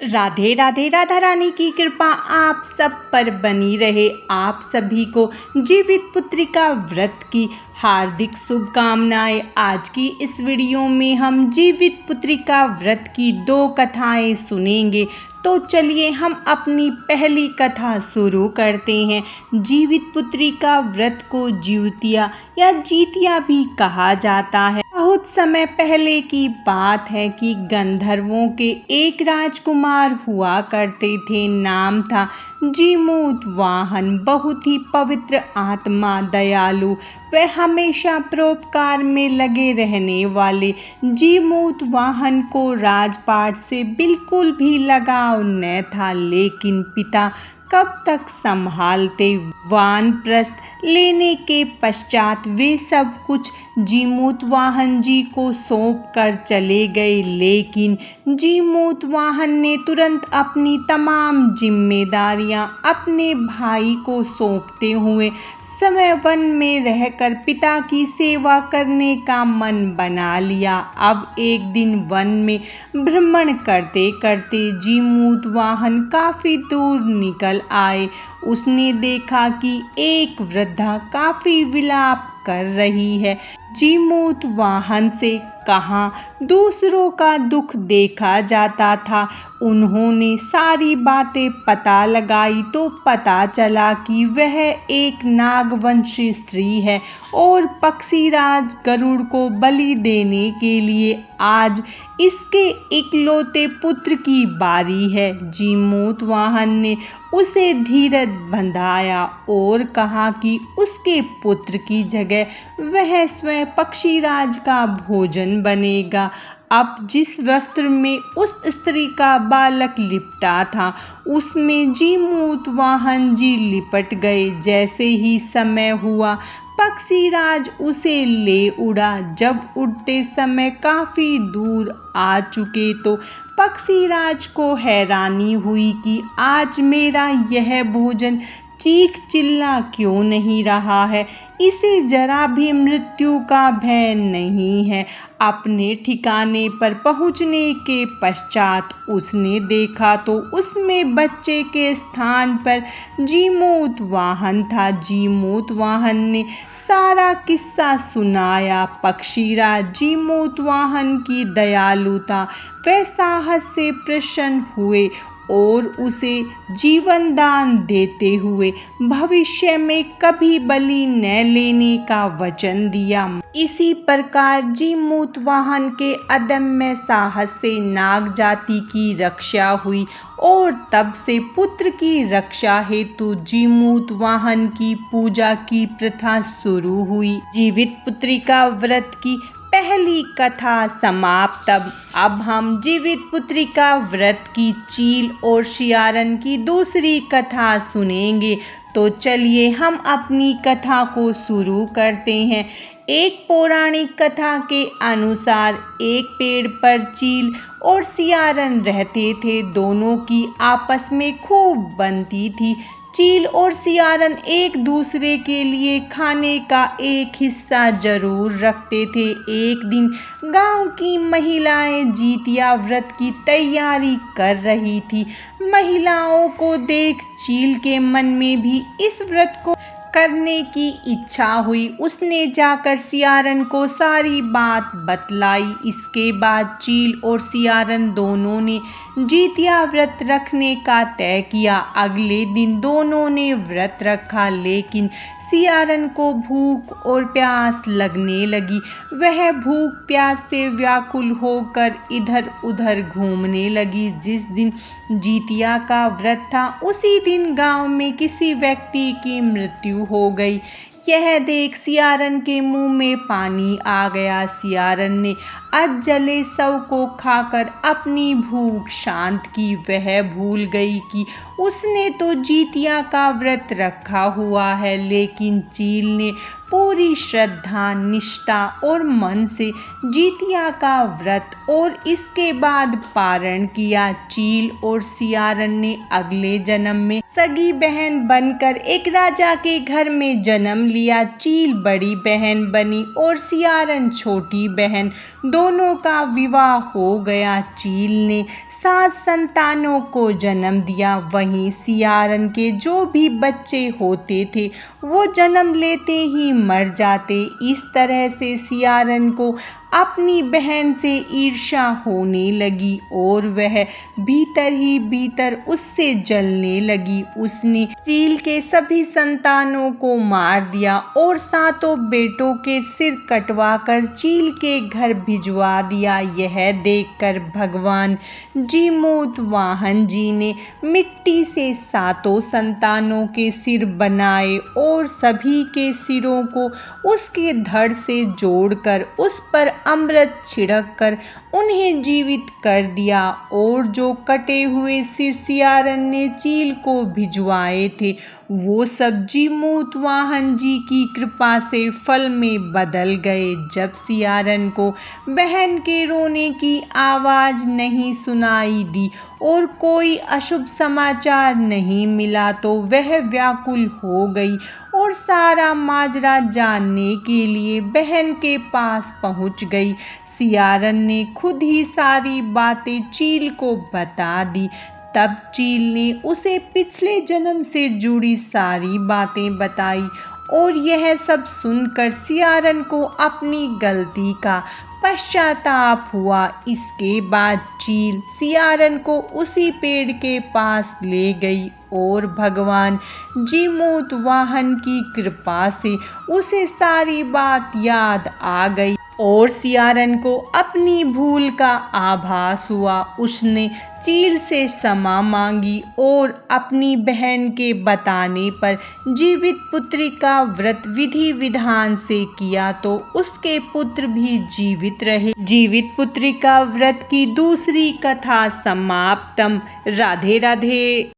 राधे राधे। राधा रानी की कृपा आप सब पर बनी रहे। आप सभी को जीवित पुत्रिका व्रत की हार्दिक शुभकामनाएं। आज की इस वीडियो में हम जीवित पुत्रिका व्रत की 2 कथाएं सुनेंगे। तो चलिए हम अपनी पहली कथा शुरू करते हैं। जीवित पुत्रिका व्रत को जीवतिया या जीतिया भी कहा जाता है। बहुत समय पहले की बात है कि गंधर्वों के एक राजकुमार हुआ करते थे। नाम था जीमूतवाहन। बहुत ही पवित्र आत्मा, दयालु, वह हमेशा परोपकार में लगे रहने वाले जीमूतवाहन को राजपाट से बिल्कुल भी लगाव न था। लेकिन पिता कब तक संभालते। वानप्रस्थ लेने के पश्चात वे सब कुछ जीमूतवाहन जी को सौंप कर चले गए। लेकिन जीमूतवाहन ने तुरंत अपनी तमाम जिम्मेदारियां अपने भाई को सौंपते हुए समय वन में रहकर पिता की सेवा करने का मन बना लिया। अब एक दिन वन में भ्रमण करते करते जीमूतवाहन काफी दूर निकल आए। उसने देखा कि एक वृद्धा काफी विलाप कर रही है। जीमूतवाहन से कहाँ दूसरों का दुख देखा जाता था। उन्होंने सारी बातें पता लगाई तो पता चला कि वह एक नागवंशी स्त्री है और पक्षीराज गरुड़ को बलि देने के लिए आज इसके इकलौते पुत्र की बारी है। जीमूतवाहन ने उसे धीरज बंधाया और कहा कि उसके पुत्र की जगह वह स्वयं पक्षीराज का भोजन बनेगा। अब जिस वस्त्र में उस स्त्री का बालक लिपटा था उसमें जीमूतवाहन जी लिपट गए। जैसे ही समय हुआ पक्षीराज उसे ले उड़ा। जब उड़ते समय काफी दूर आ चुके तो पक्षीराज को हैरानी हुई कि आज मेरा यह भोजन चीख चिल्ला क्यों नहीं रहा है। इसे जरा भी मृत्यु का भय नहीं है। अपने ठिकाने पर पहुंचने के पश्चात उसने देखा तो उसमें बच्चे के स्थान पर जीमूतवाहन था। जीमूतवाहन ने सारा किस्सा सुनाया। पक्षीराज जीमूतवाहन की दयालुता व साहस से प्रसन्न हुए और उसे जीवन दान देते हुए भविष्य में कभी बलि न लेने का वचन दिया। इसी प्रकार जीमूतवाहन के अदम्य साहस से नाग जाति की रक्षा हुई और तब से पुत्र की रक्षा हेतु जीमूतवाहन की पूजा की प्रथा शुरू हुई। जीवित पुत्रिका व्रत की पहली कथा समाप्त। अब हम जीवित पुत्रिका व्रत की चील और सियारन की दूसरी कथा सुनेंगे। तो चलिए हम अपनी कथा को शुरू करते हैं। एक पौराणिक कथा के अनुसार एक पेड़ पर चील और सियारन रहते थे। दोनों की आपस में खूब बनती थी। चील और सियारन एक दूसरे के लिए खाने का एक हिस्सा जरूर रखते थे। एक दिन गांव की महिलाएं जीतिया व्रत की तैयारी कर रही थी। महिलाओं को देख चील के मन में भी इस व्रत को करने की इच्छा हुई। उसने जाकर सियारन को सारी बात बतलाई। इसके बाद चील और सियारन दोनों ने जीतिया व्रत रखने का तय किया। अगले दिन दोनों ने व्रत रखा लेकिन सियारन को भूख और प्यास लगने लगी। वह भूख प्यास से व्याकुल होकर इधर उधर घूमने लगी। जिस दिन जीतिया का व्रत था उसी दिन गांव में किसी व्यक्ति की मृत्यु हो गई। यह देख सियारन के मुंह में पानी आ गया। सियारन ने आज जले शव को खाकर अपनी भूख शांत की। वह भूल गई कि उसने तो जीतिया का व्रत रखा हुआ है। लेकिन चील ने पूरी श्रद्धा, निष्ठा और मन से जीतिया का व्रत और इसके बाद पारण किया। चील और सियारन ने अगले जन्म में सगी बहन बनकर एक राजा के घर में जन्म लिया। चील बड़ी बहन बनी और सियारन छोटी बहन। दोनों का विवाह हो गया। चील ने 7 संतानों को जन्म दिया। वहीं सियारन के जो भी बच्चे होते थे वो जन्म लेते ही मर जाते। इस तरह से सियारन को अपनी बहन से ईर्ष्या होने लगी और वह भीतर ही भीतर उससे जलने लगी। उसने चील के सभी संतानों को मार दिया और 7 बेटों के सिर कटवाकर चील के घर भिजवा दिया। यह देखकर भगवान जीमूत वाहन जी ने मिट्टी से 7 संतानों के सिर बनाए और सभी के सिरों को उसके धड़ से जोड़कर उस पर अमृत छिड़क कर उन्हें जीवित कर दिया। और जो कटे हुए सिर सियारन ने चील को भिजवाए थे वो सब जीमूत वाहन जी की कृपा से फल में बदल गए। जब सियारन को बहन के रोने की आवाज़ नहीं सुनाई दी और कोई अशुभ समाचार नहीं मिला तो वह व्याकुल हो गई और सारा माजरा जानने के लिए बहन के पास पहुंच गई। सियारन ने खुद ही सारी बातें चील को बता दी। तब चील ने उसे पिछले जन्म से जुड़ी सारी बातें बताई और यह सब सुनकर सियारन को अपनी गलती का पश्चाताप हुआ। इसके बाद चील सियारन को उसी पेड़ के पास ले गई और भगवान जीमूत वाहन की कृपा से उसे सारी बात याद आ गई और सियारन को अपनी भूल का आभास हुआ। उसने चील से क्षमा मांगी और अपनी बहन के बताने पर जीवित पुत्री का व्रत विधि विधान से किया तो उसके पुत्र भी जीवित रहे। जीवित पुत्री का व्रत की दूसरी कथा समाप्तम। राधे राधे।